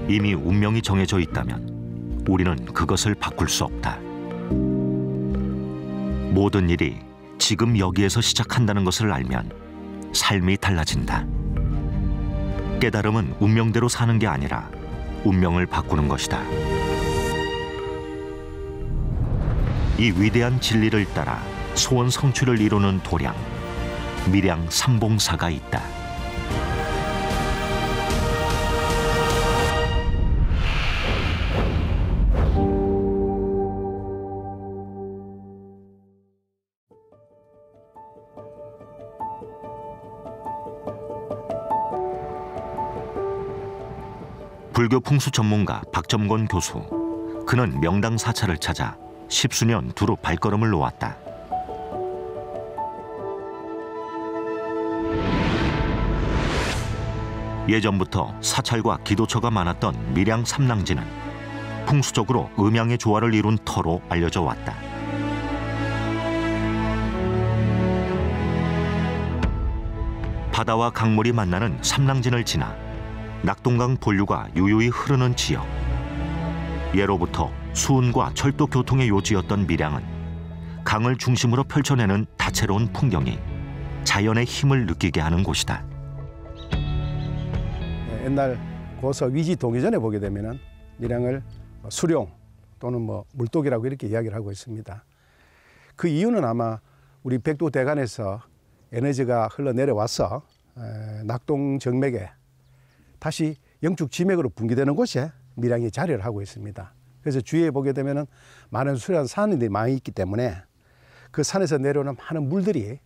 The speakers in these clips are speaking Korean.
이미 운명이 정해져 있다면 우리는 그것을 바꿀 수 없다. 모든 일이 지금 여기에서 시작한다는 것을 알면 삶이 달라진다. 깨달음은 운명대로 사는 게 아니라 운명을 바꾸는 것이다. 이 위대한 진리를 따라 소원 성취를 이루는 도량, 밀양 삼봉사가 있다. 불교 풍수 전문가 박점권 교수. 그는 명당 사찰을 찾아 십수년 두루 발걸음을 놓았다. 예전부터 사찰과 기도처가 많았던 밀양 삼랑지는 풍수적으로 음양의 조화를 이룬 터로 알려져 왔다. 바다와 강물이 만나는 삼랑진을 지나 낙동강 본류가 유유히 흐르는 지역. 예로부터 수은과 철도 교통의 요지였던 밀양은 강을 중심으로 펼쳐내는 다채로운 풍경이 자연의 힘을 느끼게 하는 곳이다. 옛날 고서 위지 동의전에 보게 되면은 밀양을 수룡 또는 물독이라고 이렇게 이야기를 하고 있습니다. 그 이유는 아마 우리 백두대간에서 에너지가 흘러내려와서 낙동 정맥에 다시 영축 지맥으로 분기되는 곳에 밀양이 자리를 하고 있습니다. 그래서 주위에 보게 되면은 많은 수려한 산들이 많이 있기 때문에 그 산에서 내려오는 많은 물들이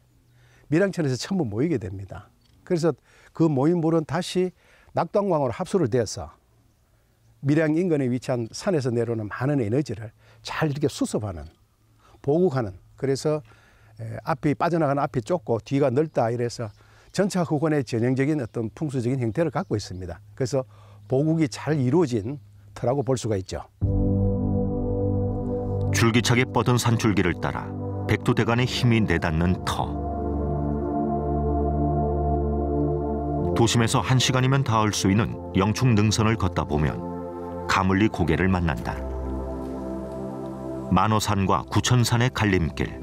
밀양천에서 전부 모이게 됩니다. 그래서 그 모인 물은 다시 낙동강으로 합수를 되어서 밀양 인근에 위치한 산에서 내려오는 많은 에너지를 잘 이렇게 수습하는, 보국하는, 그래서 앞이 빠져나가는 앞이 좁고 뒤가 넓다 이래서 전차 후건의 전형적인 어떤 풍수적인 형태를 갖고 있습니다. 그래서 보국이 잘 이루어진 터라고 볼 수가 있죠. 줄기차게 뻗은 산줄기를 따라 백두대간의 힘이 내닿는 터. 도심에서 1시간이면 닿을 수 있는 영축 능선을 걷다 보면 가물리 고개를 만난다. 만호산과 구천산의 갈림길,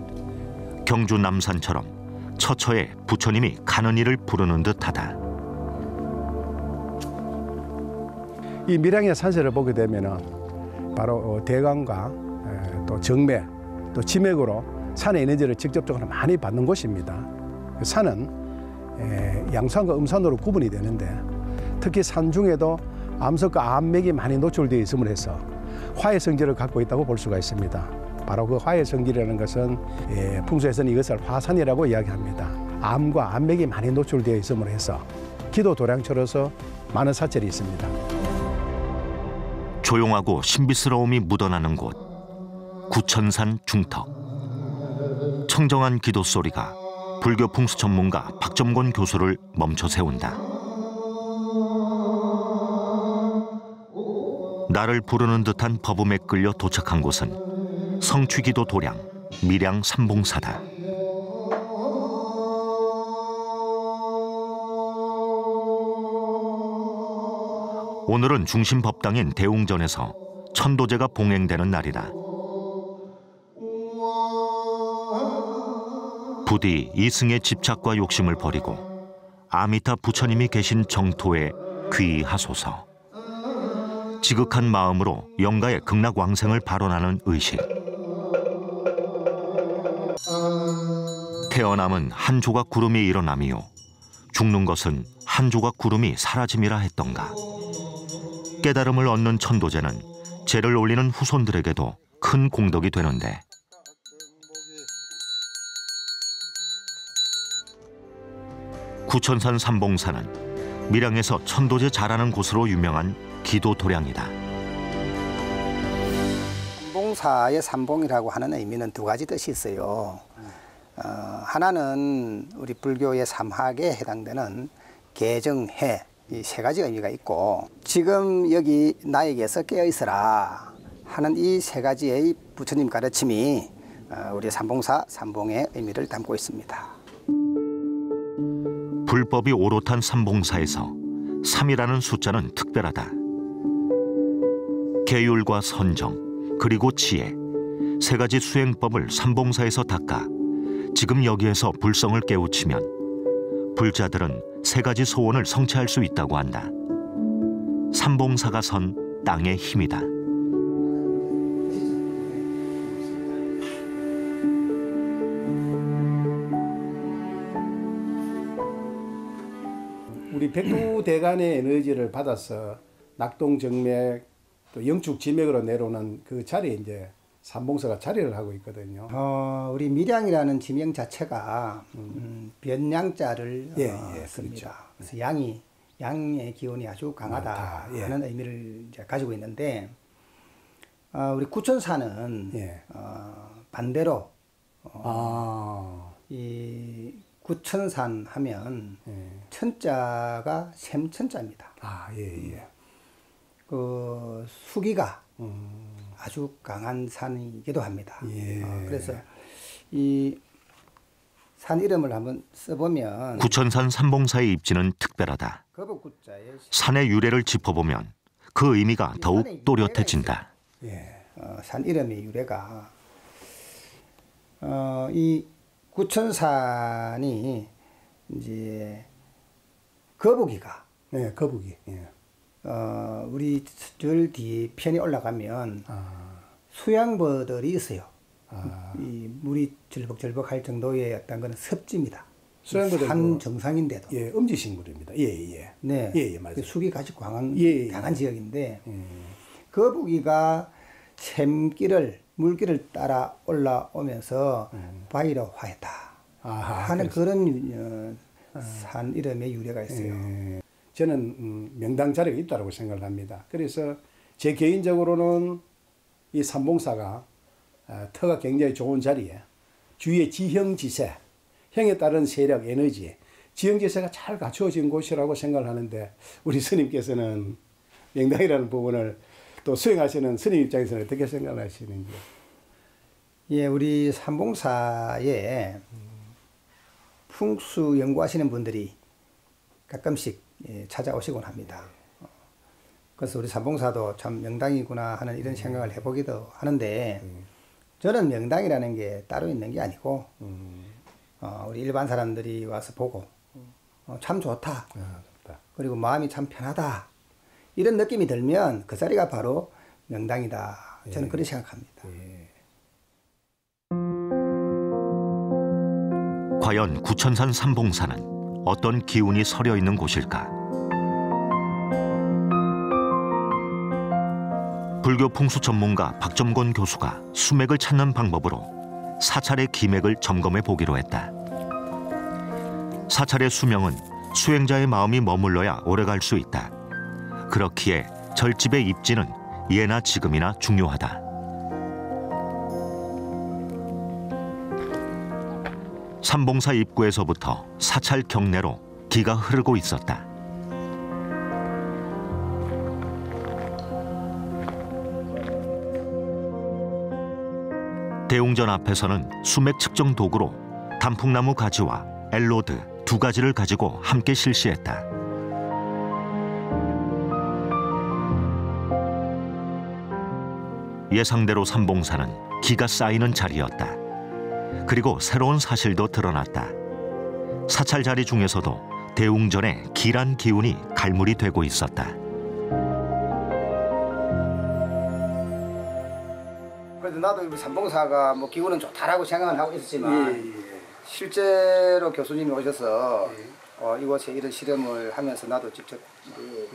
경주 남산처럼 처처에 부처님이 가는 이를 부르는 듯하다. 이 밀양의 산세를 보게 되면은 바로 대강과 또 정맥, 또 지맥으로 산의 에너지를 직접적으로 많이 받는 곳입니다. 산은 양산과 음산으로 구분이 되는데 특히 산 중에도 암석과 암맥이 많이 노출되어 있음을 해서 화해 성질을 갖고 있다고 볼 수가 있습니다. 바로 그 화해 성질이라는 것은 풍수에서는 이것을 화산이라고 이야기합니다. 암과 암맥이 많이 노출되어 있음을 해서 기도 도량처로서 많은 사찰이 있습니다. 조용하고 신비스러움이 묻어나는 곳, 구천산 중턱. 청정한 기도 소리가 불교 풍수 전문가 박점권 교수를 멈춰 세운다. 나를 부르는 듯한 버금에 끌려 도착한 곳은 성취기도 도량, 밀양 삼봉사다. 오늘은 중심 법당인 대웅전에서 천도제가 봉행되는 날이다. 부디 이승의 집착과 욕심을 버리고 아미타 부처님이 계신 정토에 귀의하소서. 지극한 마음으로 영가의 극락왕생을 발언하는 의식. 태어남은 한 조각 구름이 일어남이요 죽는 것은 한 조각 구름이 사라짐이라 했던가. 깨달음을 얻는 천도제는 제를 올리는 후손들에게도 큰 공덕이 되는데 구천산 삼봉사는 밀양에서 천도제 잘하는 곳으로 유명한 기도 도량이다. 삼봉사의 삼봉이라고 하는 의미는 두 가지 뜻이 있어요. 하나는 우리 불교의 삼학에 해당되는 개정해, 이 세 가지 의미가 있고 지금 여기 나에게서 깨어있어라 하는 이 세 가지의 부처님 가르침이 우리 삼봉사 삼봉의 의미를 담고 있습니다. 불법이 오롯한 삼봉사에서 3이라는 숫자는 특별하다. 계율과 선정, 그리고 지혜, 세 가지 수행법을 삼봉사에서 닦아 지금 여기에서 불성을 깨우치면 불자들은 세 가지 소원을 성취할 수 있다고 한다. 삼봉사가 선 땅의 힘이다. 우리 백두대간의 에너지를 받아서 낙동정맥 또 영축지맥으로 내려오는 그 자리에 이제 삼봉사가 자리를 하고 있거든요. 우리 밀양이라는 지명 자체가 변양자를 씁니다. 그렇죠. 그래서 양의 기운이 아주 강하다 하는 의미를 이제 가지고 있는데 우리 구천산은 반대로 이 구천산 하면 천자가 샘천자입니다. 그 수기가 아주 강한 산이기도 합니다. 그래서 이 산 이름을 한번 써보면 구천산 삼봉사의 입지는 특별하다. 거북구자의 산의 유래를 짚어보면 그 의미가 더욱 또렷해진다. 산 이름의 유래가 이 구천산이 이제 거북이가 거북이. 우리 절 뒤편에 올라가면 수양버들이 있어요. 이 물이 절벅절벅 할 정도의 어떤 건 습지입니다. 산 정상인데도. 음지식물입니다. 네. 맞아요. 수기 아주 강한 지역인데 거북이가 물길을 따라 올라오면서 바이러화했다 하는 그런 산 이름의 유래가 있어요. 저는 명당 자리가 있다고 생각을 합니다. 그래서 제 개인적으로는 이 삼봉사가 터가 굉장히 좋은 자리에 주위의 지형지세, 형에 따른 세력, 에너지, 지형지세가 잘 갖추어진 곳이라고 생각을 하는데 우리 스님께서는 명당이라는 부분을 또 수행하시는 스님 입장에서는 어떻게 생각하시는지? 우리 삼봉사에 풍수 연구하시는 분들이 가끔씩 찾아오시곤 합니다. 그래서 우리 삼봉사도 참 명당이구나 하는 이런 생각을 해보기도 하는데 저는 명당이라는 게 따로 있는 게 아니고 우리 일반 사람들이 와서 보고 참 좋다. 그리고 마음이 참 편하다. 이런 느낌이 들면 그 자리가 바로 명당이다. 저는 그렇게 생각합니다. 과연 구천산 삼봉사는 어떤 기운이 서려 있는 곳일까? 불교 풍수 전문가 박점권 교수가 수맥을 찾는 방법으로 사찰의 기맥을 점검해 보기로 했다. 사찰의 수명은 수행자의 마음이 머물러야 오래갈 수 있다. 그렇기에 절집의 입지는 예나 지금이나 중요하다. 삼봉사 입구에서부터 사찰 경내로 기가 흐르고 있었다. 대웅전 앞에서는 수맥 측정 도구로 단풍나무 가지와 엘로드 2가지를 가지고 함께 실시했다. 예상대로 삼봉사는 기가 쌓이는 자리였다. 그리고 새로운 사실도 드러났다. 사찰 자리 중에서도 대웅전의 기란 기운이 갈물이 되고 있었다. 그래도 나도 우리 삼봉사가 뭐 기운은 좋다라고 생각을 하고 있었지만 실제로 교수님이 오셔서 이곳에 이런 실험을 하면서 나도 직접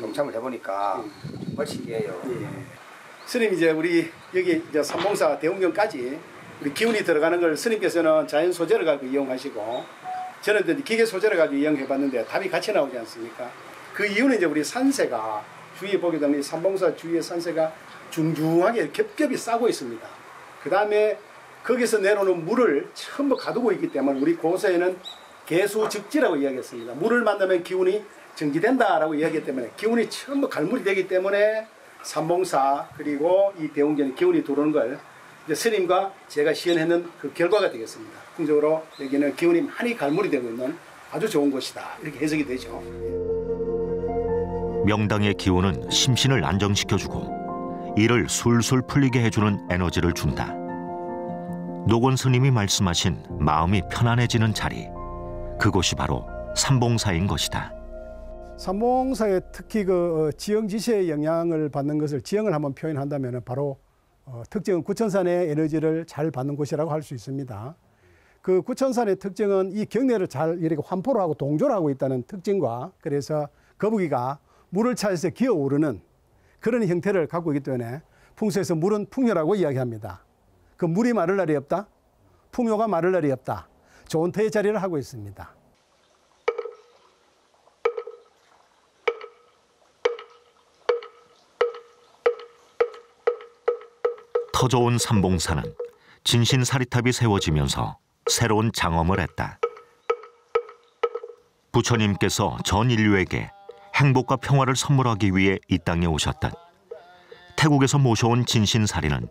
동참을 해보니까 정말 신기해요. 스님 이제 우리 여기 이제 삼봉사 대웅전까지 우리 기운이 들어가는 걸 스님께서는 자연 소재를 가지고 이용하시고 저는 이제 기계 소재를 가지고 이용해봤는데 답이 같이 나오지 않습니까? 그 이유는 이제 우리 산세가 주위에 보게 되면 삼봉사 주위의 산세가 중중하게 겹겹이 싸고 있습니다. 그 다음에 거기서 내려오는 물을 전부 가두고 있기 때문에 우리 고서에는 개수즉지라고 이야기했습니다. 물을 만나면 기운이 정지된다라고 이야기했기 때문에 기운이 전부 갈물이 되기 때문에 삼봉사 그리고 이 대웅전의 기운이 들어오는 걸 이제 스님과 제가 시연했는 그 결과가 되겠습니다. 긍정적으로 여기는 기운이 많이 갈물이 되고 있는 아주 좋은 곳이다. 이렇게 해석이 되죠. 명당의 기운은 심신을 안정시켜주고 일을 술술 풀리게 해주는 에너지를 준다. 노건 스님이 말씀하신 마음이 편안해지는 자리, 그곳이 바로 삼봉사인 것이다. 삼봉사에 특히 그 지형지시의 영향을 받는 것을 지형을 한번 표현한다면 바로 특징은 구천산의 에너지를 잘 받는 곳이라고 할 수 있습니다. 그 구천산의 특징은 이 경내를 잘 이렇게 환포를 하고 동조를 하고 있다는 특징과, 그래서 거북이가 물을 찾아서 기어오르는 그런 형태를 갖고 있기 때문에 풍수에서 물은 풍요라고 이야기합니다. 그 물이 마를 날이 없다, 풍요가 마를 날이 없다, 좋은 터의 자리를 하고 있습니다. 터 좋은 삼봉사는 진신사리탑이 세워지면서 새로운 장엄을 했다. 부처님께서 전 인류에게 행복과 평화를 선물하기 위해 이 땅에 오셨던 태국에서 모셔온 진신사리는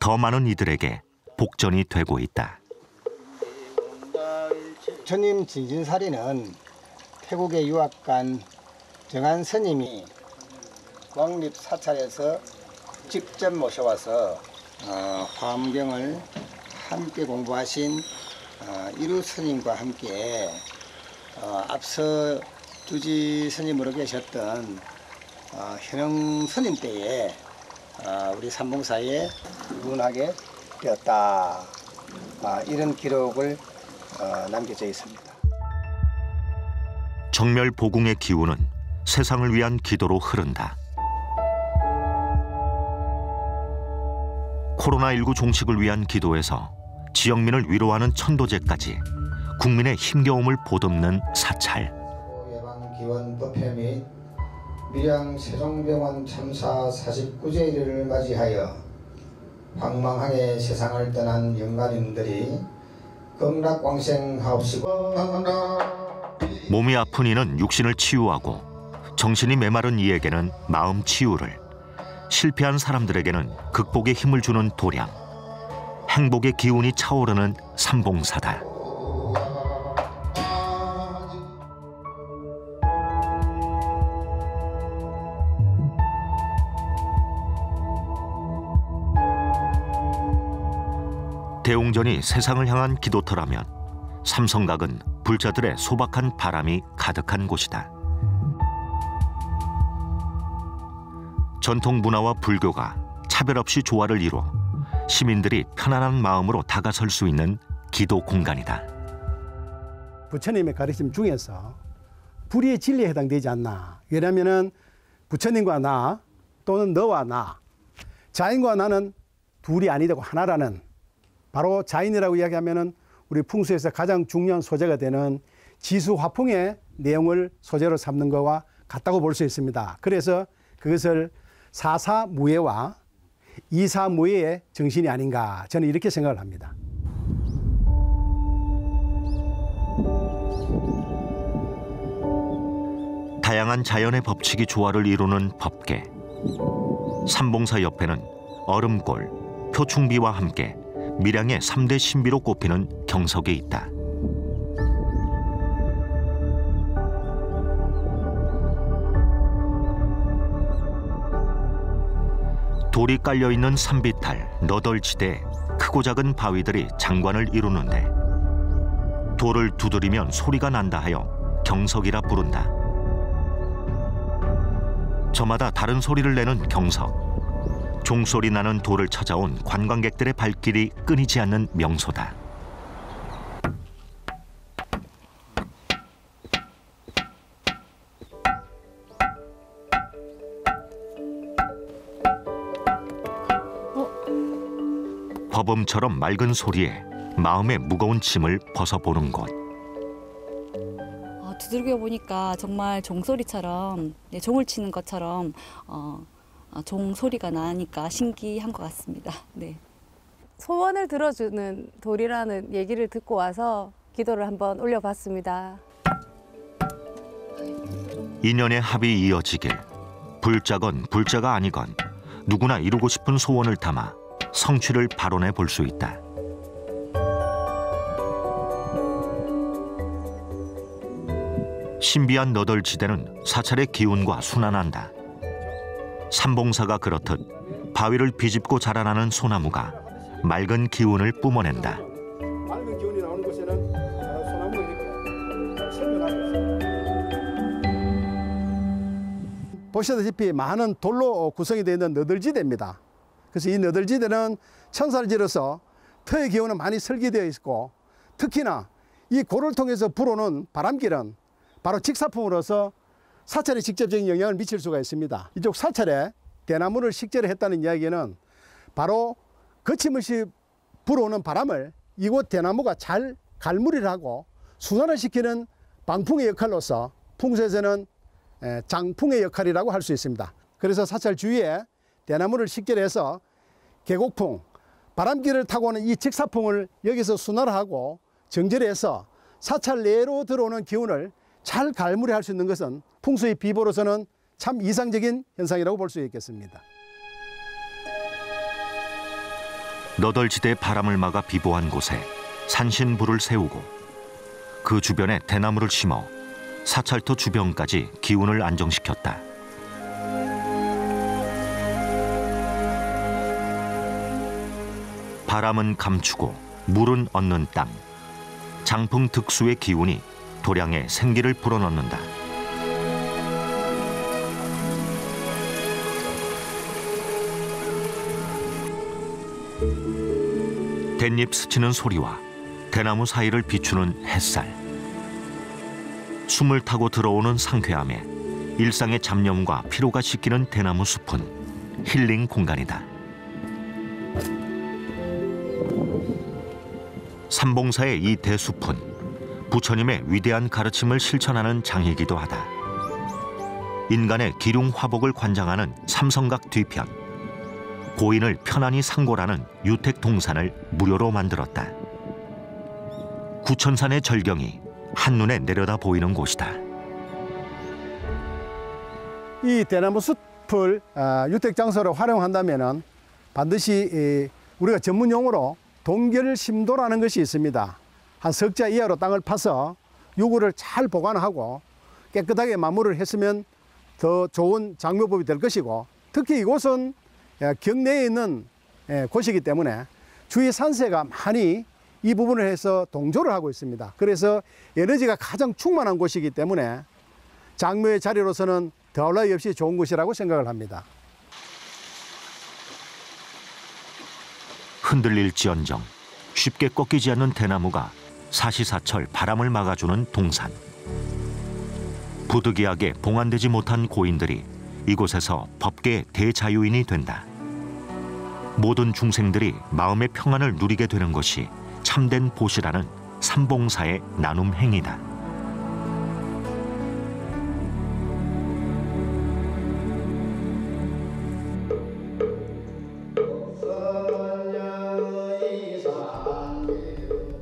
더 많은 이들에게 복전이 되고 있다. 부처님 진신사리는 태국에 유학 간 정한 스님이 왕립 사찰에서 직접 모셔와서 화엄경을 함께 공부하신 이루 스님과 함께 앞서 주지 스님으로 계셨던 현영 스님 때에 우리 삼봉사에 입문하게 되었다. 이런 기록을 남겨져 있습니다. 정멸보궁의 기운은 세상을 위한 기도로 흐른다. 코로나19 종식을 위한 기도에서 지역민을 위로하는 천도제까지 국민의 힘겨움을 보듬는 사찰. 예방기원법회 및 밀양 세종병원 참사 49제일을 맞이하여 방망하게 세상을 떠난 영가님들이 극락광생하옵시고. 몸이 아픈 이는 육신을 치유하고 정신이 메마른 이에게는 마음 치유를, 실패한 사람들에게는 극복의 힘을 주는 도량, 행복의 기운이 차오르는 삼봉사다. 대웅전이 세상을 향한 기도터라면 삼성각은 불자들의 소박한 바람이 가득한 곳이다. 전통 문화와 불교가 차별 없이 조화를 이루어 시민들이 편안한 마음으로 다가설 수 있는 기도 공간이다. 부처님의 가르침 중에서 불의의 진리에 해당되지 않나. 왜냐하면 부처님과 나 또는 너와 나, 자인과 나는 둘이 아니되고 하나라는, 바로 자인이라고 이야기하면은 우리 풍수에서 가장 중요한 소재가 되는 지수화풍의 내용을 소재로 삼는 것과 같다고 볼 수 있습니다. 그래서 그것을 사사무예와 이사무예의 정신이 아닌가, 저는 이렇게 생각을 합니다. 다양한 자연의 법칙이 조화를 이루는 법계. 삼봉사 옆에는 얼음골, 표충비와 함께 밀양의 3대 신비로 꼽히는 경석이 있다. 돌이 깔려있는 산비탈, 너덜지대에 크고 작은 바위들이 장관을 이루는데 돌을 두드리면 소리가 난다 하여 경석이라 부른다. 저마다 다른 소리를 내는 경석. 종소리 나는 돌을 찾아온 관광객들의 발길이 끊이지 않는 명소다. 버범처럼 맑은 소리에 마음의 무거운 짐을 벗어보는 곳. 두들겨 보니까 정말 종소리처럼, 종을 치는 것처럼 종 소리가 나니까 신기한 것 같습니다. 네. 소원을 들어주는 돌이라는 얘기를 듣고 와서 기도를 한번 올려봤습니다. 인연의 합이 이어지길, 불자건 불자가 아니건 누구나 이루고 싶은 소원을 담아 성취를 발언해 볼 수 있다. 신비한 너덜지대는 사찰의 기운과 순환한다. 삼봉사가 그렇듯 바위를 비집고 자라나는 소나무가 맑은 기운을 뿜어낸다. 맑은 기운이 나오는 곳에는 바로 소나무가 이렇게 설명하고 있습니다. 보시다시피 많은 돌로 구성이 되어 있는 너덜지대입니다. 그래서 이 너덜지대는 천살지로서 터의 기운은 많이 설계되어 있고, 특히나 이 골을 통해서 불어오는 바람길은 바로 직사풍으로서 사찰에 직접적인 영향을 미칠 수가 있습니다. 이쪽 사찰에 대나무를 식재를 했다는 이야기는 바로 거침없이 불어오는 바람을 이곳 대나무가 잘 갈무리를 하고 순환을 시키는 방풍의 역할로서 풍수에서는 장풍의 역할이라고 할 수 있습니다. 그래서 사찰 주위에 대나무를 식재를 해서 계곡풍, 바람길을 타고 오는 이 직사풍을 여기서 순환을 하고 정제를 해서 사찰 내로 들어오는 기운을 잘 갈무리할 수 있는 것은 풍수의 비보로서는 참 이상적인 현상이라고 볼 수 있겠습니다. 너덜지대 바람을 막아 비보한 곳에 산신불을 세우고 그 주변에 대나무를 심어 사찰터 주변까지 기운을 안정시켰다. 바람은 감추고 물은 얻는 땅. 장풍 득수의 기운이 도량에 생기를 불어넣는다. 댄잎 스치는 소리와 대나무 사이를 비추는 햇살. 숨을 타고 들어오는 상쾌함에 일상의 잡념과 피로가 씻기는 대나무 숲은 힐링 공간이다. 삼봉사의 이 대숲은 부처님의 위대한 가르침을 실천하는 장이기도 하다. 인간의 기륭화복을 관장하는 삼성각 뒤편, 고인을 편안히 상고라는 유택동산을 무료로 만들었다. 구천산의 절경이 한눈에 내려다 보이는 곳이다. 이 대나무 숲을 유택장소로 활용한다면 반드시 우리가 전문용어로 동결심도라는 것이 있습니다. 한 석자 이하로 땅을 파서 유구를 잘 보관하고 깨끗하게 마무리를 했으면 더 좋은 장묘법이 될 것이고, 특히 이곳은 경내에 있는 곳이기 때문에 주위 산세가 많이 이 부분을 해서 동조를 하고 있습니다. 그래서 에너지가 가장 충만한 곳이기 때문에 장묘의 자리로서는 더할 나위 없이 좋은 곳이라고 생각을 합니다. 흔들릴지언정 쉽게 꺾이지 않는 대나무가 사시사철 바람을 막아주는 동산. 부득이하게 봉안되지 못한 고인들이 이곳에서 법계의 대자유인이 된다. 모든 중생들이 마음의 평안을 누리게 되는 것이 참된 보시라는 삼봉사의 나눔 행위다.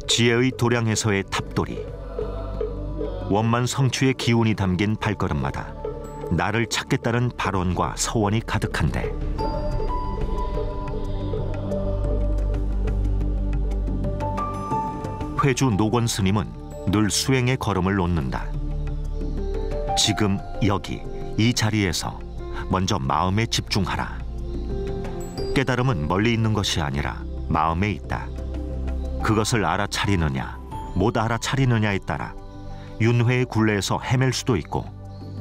지혜의 도량에서의 탑돌이. 원만 성취의 기운이 담긴 발걸음마다 나를 찾겠다는 발언과 서원이 가득한데, 회주 노건 스님은 늘 수행의 걸음을 놓는다. 지금 여기 이 자리에서 먼저 마음에 집중하라. 깨달음은 멀리 있는 것이 아니라 마음에 있다. 그것을 알아차리느냐 못 알아차리느냐에 따라 윤회의 굴레에서 헤맬 수도 있고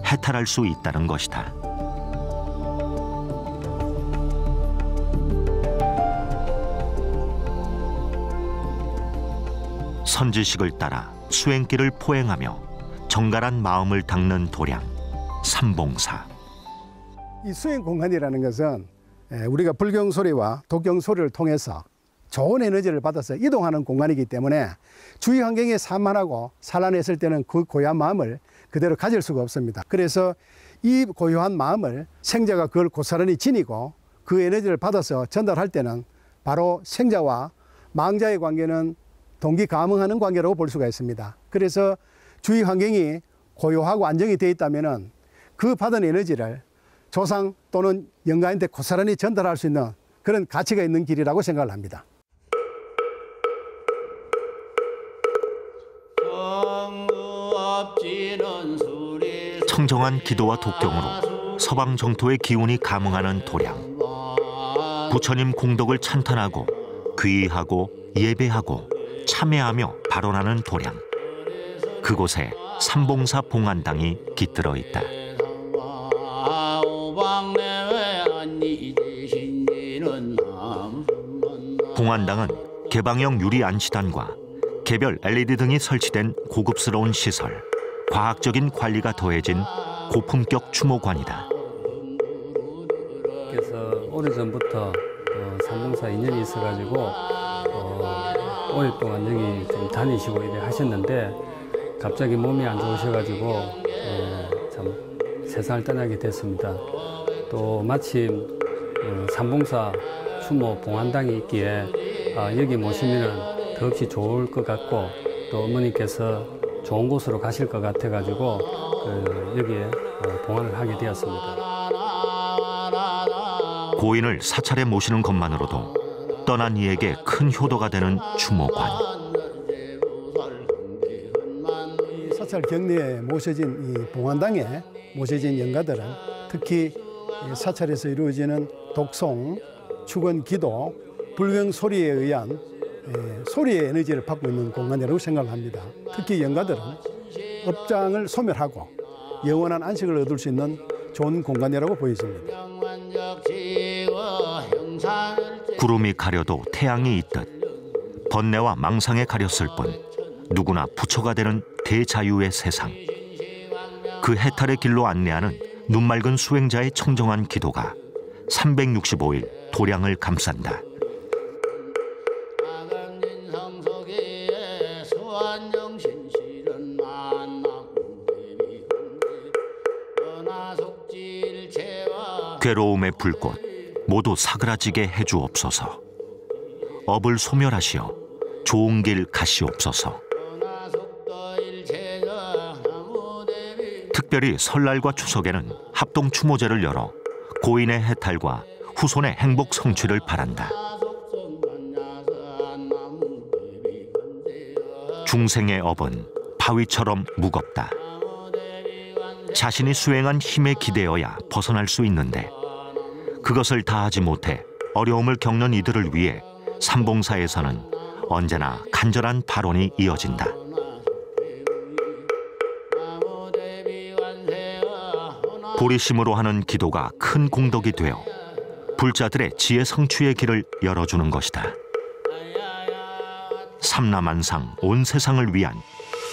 해탈할 수 있다는 것이다. 선지식을 따라 수행길을 포행하며 정갈한 마음을 닦는 도량, 삼봉사. 이 수행 공간이라는 것은 우리가 불경 소리와 독경 소리를 통해서 좋은 에너지를 받아서 이동하는 공간이기 때문에 주위 환경에 산만하고 산란했을 때는 그 고요한 마음을 그대로 가질 수가 없습니다. 그래서 이 고요한 마음을 생자가 그걸 고스란히 지니고 그 에너지를 받아서 전달할 때는 바로 생자와 망자의 관계는 동기감응하는 관계라고 볼 수가 있습니다. 그래서 주위 환경이 고요하고 안정이 되어 있다면 그 받은 에너지를 조상 또는 영가한테 고스란히 전달할 수 있는 그런 가치가 있는 길이라고 생각을 합니다. 청정한 기도와 독경으로 서방 정토의 기운이 감응하는 도량. 부처님 공덕을 찬탄하고 귀의하고 예배하고 참회하며 발언하는 도량. 그곳에 삼봉사 봉안당이 깃들어 있다. 봉안당은 개방형 유리 안치단과 개별 LED 등이 설치된 고급스러운 시설, 과학적인 관리가 더해진 고품격 추모관이다. 그래서 오래전부터 삼봉사 인연이 있어가지고 오랫동안 여기 좀 다니시고 이래 하셨는데 갑자기 몸이 안 좋으셔가지고 참 세상을 떠나게 됐습니다. 또 마침 삼봉사 추모 봉안당이 있기에 여기 모시면 더없이 좋을 것 같고 또 어머니께서 좋은 곳으로 가실 것 같아가지고 여기에 봉안을 하게 되었습니다. 고인을 사찰에 모시는 것만으로도 떠난 이에게 큰 효도가 되는 추모관. 사찰 격리에 모셔진 이 봉안당에 모셔진 영가들은 특히 사찰에서 이루어지는 독송, 축원, 기도, 불경 소리에 의한 소리의 에너지를 받고 있는 공간이라고 생각을 합니다. 특히 영가들은 업장을 소멸하고 영원한 안식을 얻을 수 있는 좋은 공간이라고 보여집니다. 구름이 가려도 태양이 있듯 번뇌와 망상에 가렸을 뿐 누구나 부처가 되는 대자유의 세상. 그 해탈의 길로 안내하는 눈맑은 수행자의 청정한 기도가 365일 도량을 감싼다. 괴로움의 불꽃 모두 사그라지게 해주옵소서. 업을 소멸하시어 좋은 길 가시옵소서. 특별히 설날과 추석에는 합동 추모제를 열어 고인의 해탈과 후손의 행복 성취를 바란다. 중생의 업은 바위처럼 무겁다. 자신이 수행한 힘에 기대어야 벗어날 수 있는데 그것을 다하지 못해 어려움을 겪는 이들을 위해 삼봉사에서는 언제나 간절한 발언이 이어진다. 보리심으로 하는 기도가 큰 공덕이 되어 불자들의 지혜 성취의 길을 열어주는 것이다. 삼라만상 온 세상을 위한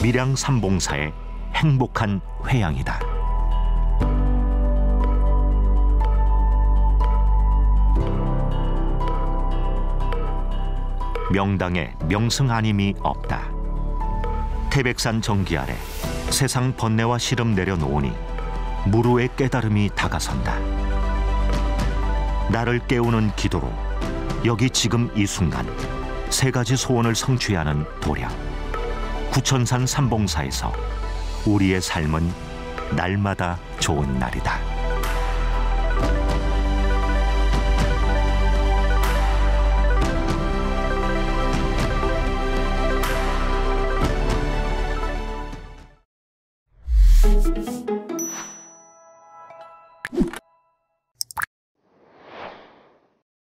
밀양 삼봉사의 행복한 회양이다. 명당에 명승 아님이 없다. 태백산 정기 아래 세상 번뇌와 시름 내려놓으니 무루의 깨달음이 다가선다. 나를 깨우는 기도로 여기 지금 이 순간 세 가지 소원을 성취하는 도량. 구천산 삼봉사에서 우리의 삶은 날마다 좋은 날이다.